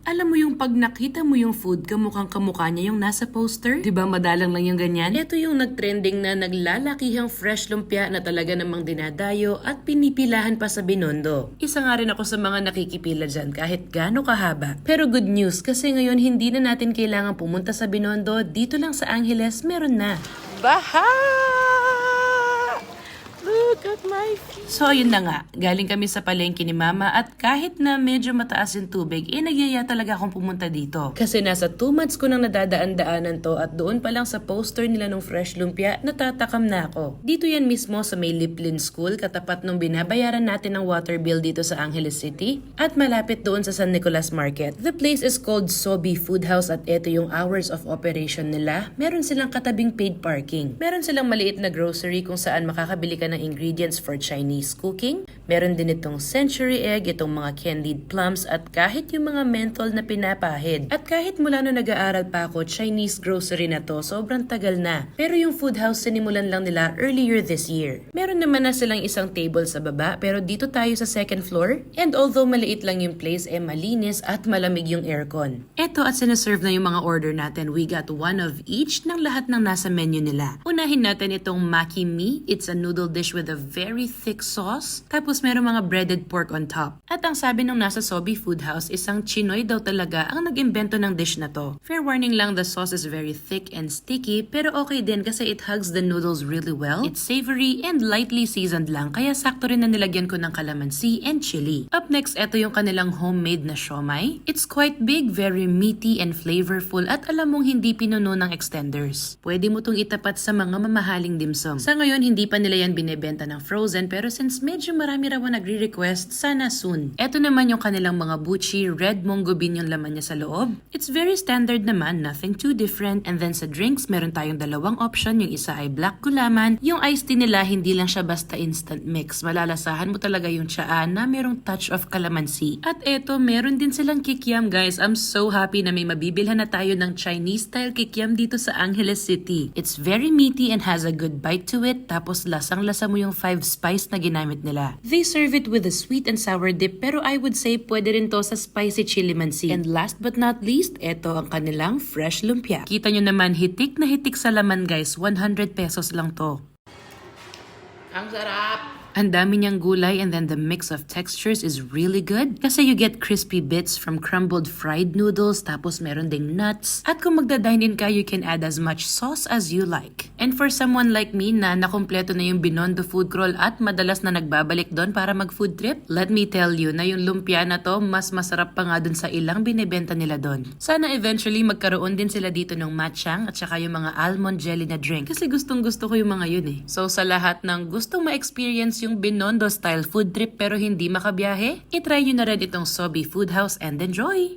Alam mo yung pag nakita mo yung food, kamukha niya yung nasa poster? Diba madalang lang yung ganyan? Ito yung nagtrending na naglalakihang fresh lumpia na talaga namang dinadayo at pinipilahan pa sa Binondo. Isa nga rin ako sa mga nakikipila dyan kahit gaano kahaba. Pero good news kasi ngayon hindi na natin kailangan pumunta sa Binondo, dito lang sa Angeles meron na. Baha! Look at my feet. So ayun na nga, galing kami sa palengke ni Mama at kahit na medyo mataas yung tubig, nagyaya talaga akong pumunta dito. Kasi nasa 2 months ko nang nadadaan-daanan to at doon pa lang sa poster nila nung fresh lumpia, natatakam na ako. Dito yan mismo sa may Liplin School, katapat nung binabayaran natin ng water bill dito sa Angeles City at malapit doon sa San Nicolas Market. The place is called Sobi Food House at ito yung hours of operation nila. Meron silang katabing paid parking. Meron silang maliit na grocery kung saan makakabili ka ng ingredients for Chinese cooking. Meron din itong century egg, itong mga candied plums at kahit yung mga menthol na pinapahid. At kahit mula nung nag-aaral pa ako, Chinese grocery na to, sobrang tagal na. Pero yung food house sinimulan lang nila earlier this year. Meron naman na silang isang table sa baba pero dito tayo sa second floor. And although maliit lang yung place, malinis at malamig yung aircon. Eto at sinaserve na yung mga order natin. We got one of each ng lahat ng nasa menu nila. Unahin natin itong maki mi. It's a noodle dish with a very thick sauce. Tapos meron mga breaded pork on top. At ang sabi ng nasa Sobi Food House, isang Chinoy daw talaga ang nag-imbento ng dish na to. Fair warning lang, the sauce is very thick and sticky pero okay din kasi it hugs the noodles really well. It's savory and lightly seasoned lang kaya sakto rin na nilagyan ko ng calamansi and chili. Up next, eto yung kanilang homemade na siomai. It's quite big, very meaty and flavorful at alam mong hindi pinuno ng extenders. Pwede mo tong itapat sa mga mamahaling dimsum. Sa ngayon, hindi pa nila yan binebenta ng frozen pero since medyo marami raw nagre-request, sana soon. Eto naman yung kanilang mga buchi, red munggo bean yung laman niya sa loob. It's very standard naman, nothing too different. And then sa drinks, meron tayong dalawang option. Yung isa ay black gulaman. Yung iced tea nila, hindi lang siya basta instant mix. Malalasahan mo talaga yung tsaa na merong touch of calamansi. At eto, meron din silang kikiam guys. I'm so happy na may mabibilhan na tayo ng Chinese style kikiam dito sa Angeles City. It's very meaty and has a good bite to it. Tapos lasang-lasa mo yung 5 spice na ginamit nila. They serve it with a sweet and sour dip pero I would say pwede rin to sa spicy chili mansi. And last but not least, eto ang kanilang fresh lumpia. Kita nyo naman, hitik na hitik sa laman guys. 100 pesos lang to. Ang sarap! Ang dami niyang gulay and then the mix of textures is really good kasi you get crispy bits from crumbled fried noodles tapos meron ding nuts. At kung magda-dine-in ka, you can add as much sauce as you like. And for someone like me na nakompleto na yung Binondo food crawl at madalas na nagbabalik doon para mag-food trip, let me tell you na yung lumpia na to mas masarap pa nga dun sa ilang binebenta nila doon. Sana eventually magkaroon din sila dito ng matchang at saka yung mga almond jelly na drink kasi gustong gusto ko yung mga yun eh. So sa lahat ng gustong ma-experience yung Binondo style food trip pero hindi makabiyahe, itry nyo na rin itong Sobi Food House and enjoy!